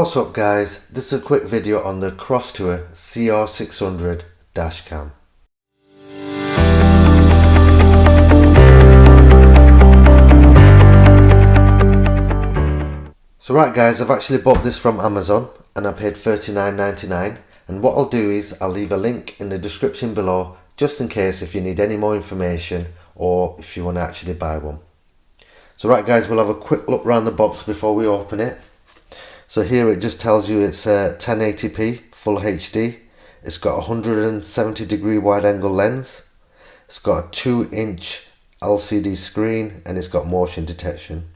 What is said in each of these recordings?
What's up guys, this is a quick video on the Crosstour CR600 dash cam. So right guys, I've actually bought this from Amazon and I paid $39.99, and what I'll do is I'll leave a link in the description below just in case if you need any more information or if you want to actually buy one. So right guys, we'll have a quick look around the box before we open it. So here it just tells you it's a 1080p full HD. It's got a 170 degree wide angle lens. It's got a 2-inch LCD screen and it's got motion detection.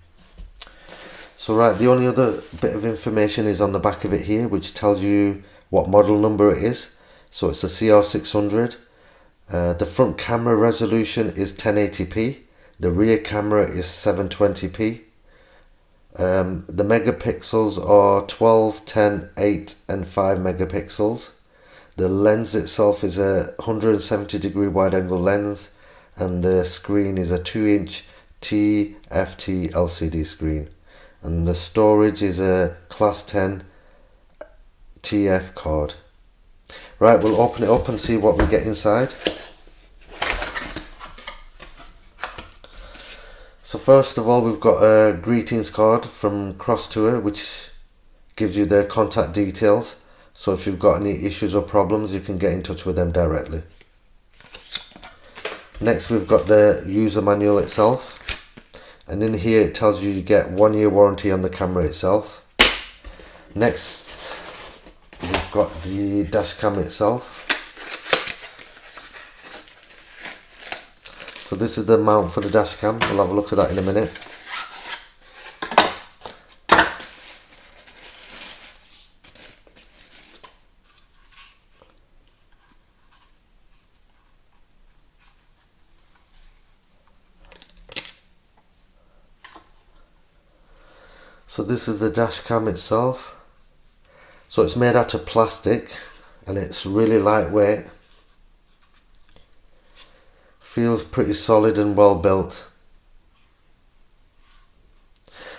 So right, the only other bit of information is on the back of it here, which tells you what model number it is. So it's a CR600. The front camera resolution is 1080p. The rear camera is 720p. The megapixels are 12, 10, 8 and 5 megapixels. The lens itself is a 170 degree wide angle lens and the screen is a 2-inch TFT LCD screen, and the storage is a class 10 TF card. Right, we'll open it up and see what we get inside. So first of all, we've got a greetings card from Crosstour which gives you their contact details, so if you've got any issues or problems you can get in touch with them directly. Next we've got the user manual itself, and in here it tells you get 1 year warranty on the camera itself. Next we've got the dash cam itself. So this is the mount for the dash cam. We'll have a look at that in a minute. So this is the dash cam itself. So it's made out of plastic and it's really lightweight. Feels pretty solid and well built.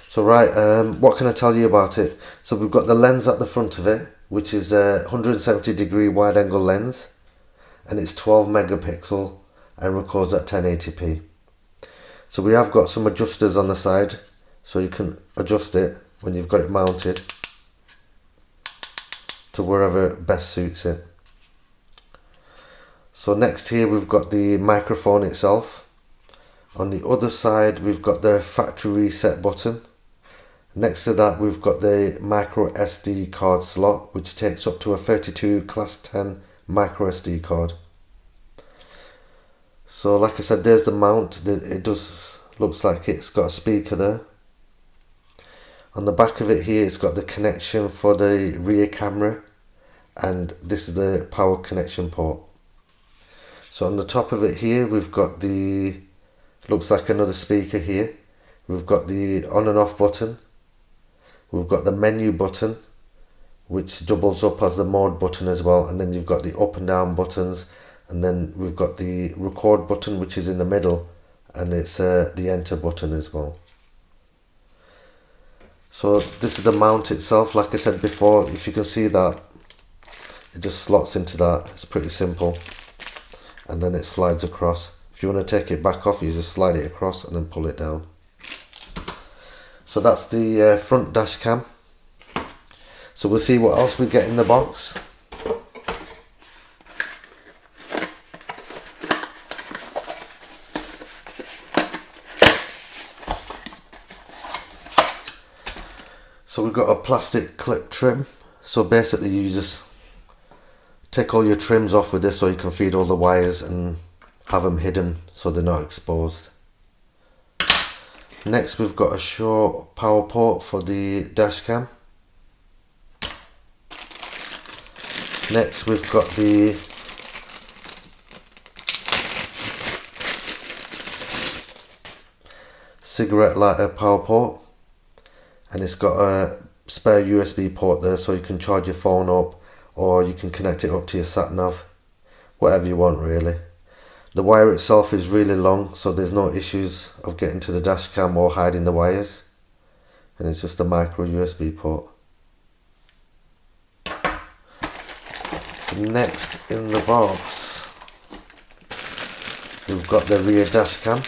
So right, what can I tell you about it? So we've got the lens at the front of it, which is a 170 degree wide angle lens, and it's 12 megapixel and records at 1080p. So we have got some adjusters on the side, so you can adjust it when you've got it mounted to wherever best suits it. So next here we've got the microphone itself. On the other side we've got the factory reset button. Next to that we've got the micro SD card slot, which takes up to a 32 class 10 micro SD card. So like I said, there's the mount. It does looks like it's got a speaker there. On the back of it here it's got the connection for the rear camera, and this is the power connection port. So on the top of it here we've got the, looks like another speaker here. We've got the on and off button. We've got the menu button which doubles up as the mode button as well, and then you've got the up and down buttons, and then we've got the record button which is in the middle, and it's the enter button as well. So this is the mount itself. Like I said before, if you can see that, it just slots into that. It's pretty simple. And then it slides across. If you want to take it back off, you just slide it across and then pull it down. So that's the front dash cam. So we'll see what else we get in the box. So we've got a plastic clip trim. So basically you just take all your trims off with this so you can feed all the wires and have them hidden so they're not exposed. Next we've got a short power port for the dash cam. Next we've got the cigarette lighter power port, and it's got a spare USB port there so you can charge your phone up, or you can connect it up to your sat nav, whatever you want really. The wire itself is really long, so there's no issues of getting to the dash cam or hiding the wires, and it's just a micro USB port. Next in the box, we've got the rear dash cam.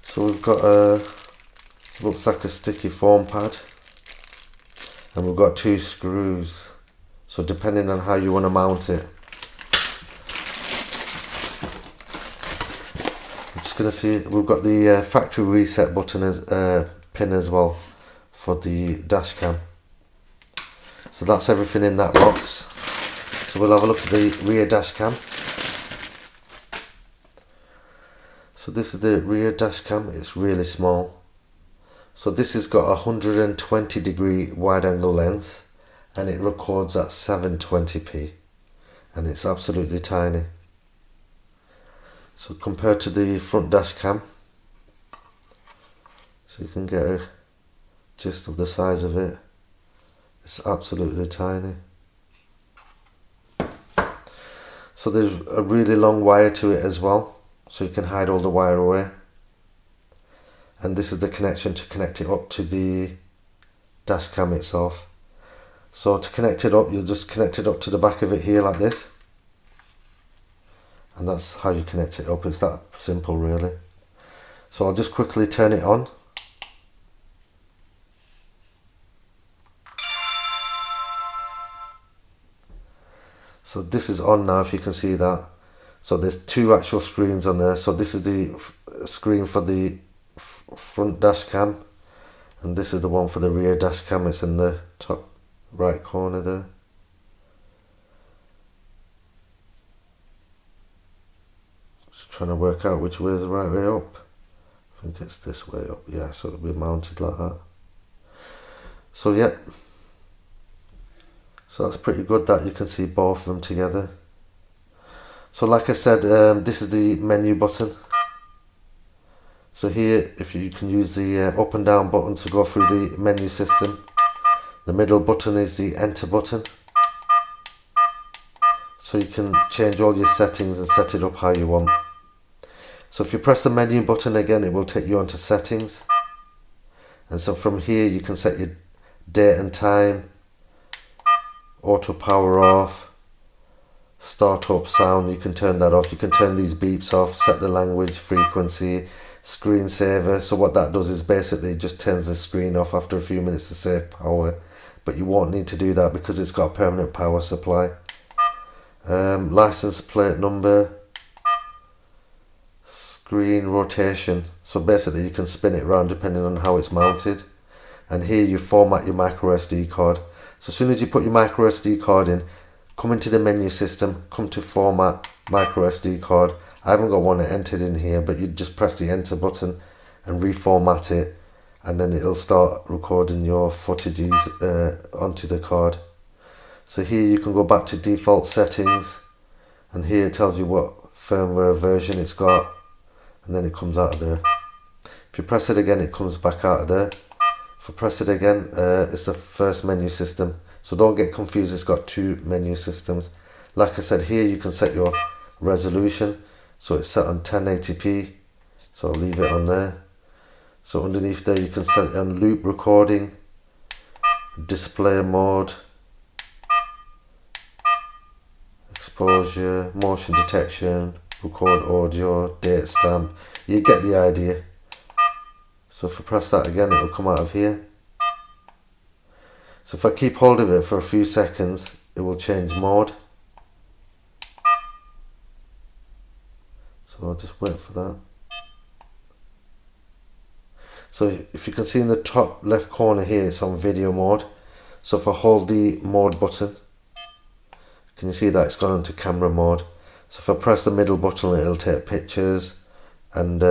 So we've got looks like a sticky foam pad, and we've got 2 screws, so depending on how you want to mount it. I'm just going to see, we've got the factory reset button as pin as well for the dash cam. So that's everything in that box. So we'll have a look at the rear dash cam. So this is the rear dash cam. It's really small. So this has got a 120-degree wide angle length, and it records at 720p, and it's absolutely tiny. So compared to the front dash cam, so you can get a gist of the size of it. It's absolutely tiny. So there's a really long wire to it as well, so you can hide all the wire away. And this is the connection to connect it up to the dash cam itself. So to connect it up, you'll just connect it up to the back of it here like this, and that's how you connect it up. It's that simple really. So I'll just quickly turn it on. So this is on now, if you can see that. So there's 2 actual screens on there. So this is the screen for the front dash cam, and this is the one for the rear dash cam. It's in the top right corner there. Just trying to work out which way is the right way up. I think it's this way up, yeah, so it'll be mounted like that. So yep, so that's pretty good that you can see both of them together. So like I said, this is the menu button. So here, if you can use the up and down button to go through the menu system. The middle button is the enter button. So you can change all your settings and set it up how you want. So if you press the menu button again, it will take you onto settings. And so from here you can set your date and time, auto power off, start up sound, you can turn that off. You can turn these beeps off, set the language, frequency, screensaver. So what that does is basically just turns the screen off after a few minutes to save power, but you won't need to do that because it's got a permanent power supply. License plate number, screen rotation, so basically you can spin it around depending on how it's mounted. And here you format your microSD card. So as soon as you put your microSD card in, come into the menu system, come to format microSD card. I haven't got one entered in here, but you just press the enter button and reformat it, and then it'll start recording your footages onto the card. So here you can go back to default settings, and here it tells you what firmware version it's got, and then it comes out of there. If you press it again, it comes back out of there. If I press it again, it's the first menu system. So don't get confused, it's got 2 menu systems. Like I said, here you can set your resolution. So it's set on 1080p, so I'll leave it on there. So underneath there you can set it on loop recording, display mode, exposure, motion detection, record audio, date stamp. You get the idea. So if I press that again, it will come out of here. So if I keep hold of it for a few seconds, it will change mode. So I'll just wait for that. So if you can see in the top left corner here, it's on video mode. So if I hold the mode button, can you see that it's gone into camera mode? So if I press the middle button, it'll take pictures, and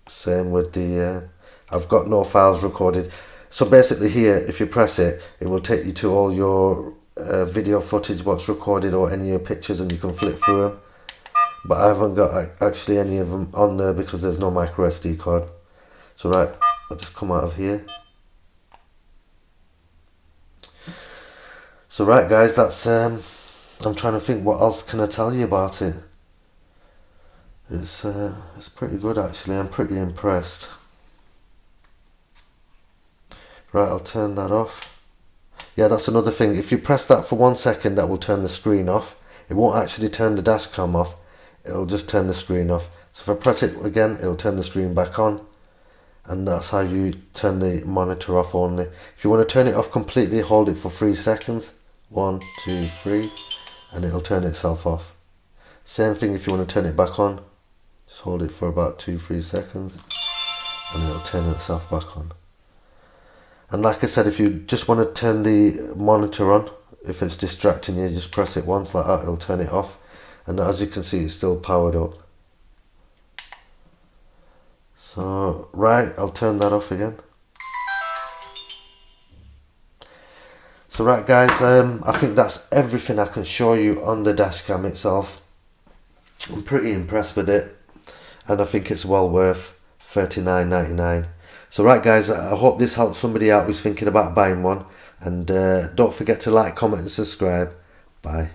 same with the I've got no files recorded. So basically here, if you press it, it will take you to all your video footage, what's recorded, or any of your pictures, and you can flip through them. But I haven't got actually any of them on there because there's no micro SD card. So right, I'll just come out of here. So right guys, that's I'm trying to think what else can I tell you about it. It's pretty good actually. I'm pretty impressed. Right, I'll turn that off. Yeah, that's another thing. If you press that for 1 second, that will turn the screen off. It won't actually turn the dash cam off. It'll just turn the screen off. So if I press it again, it'll turn the screen back on. And that's how you turn the monitor off only. If you want to turn it off completely, hold it for 3 seconds. 1, 2, 3. And it'll turn itself off. Same thing if you want to turn it back on. Just hold it for about 2-3 seconds. And it'll turn itself back on. And like I said, if you just want to turn the monitor on, if it's distracting you, just press it once like that, it'll turn it off. And as you can see, it's still powered up. So, right, I'll turn that off again. So right guys, I think that's everything I can show you on the dash cam itself. I'm pretty impressed with it, and I think it's well worth $39.99. So right guys, I hope this helps somebody out who's thinking about buying one, and don't forget to like, comment and subscribe. Bye.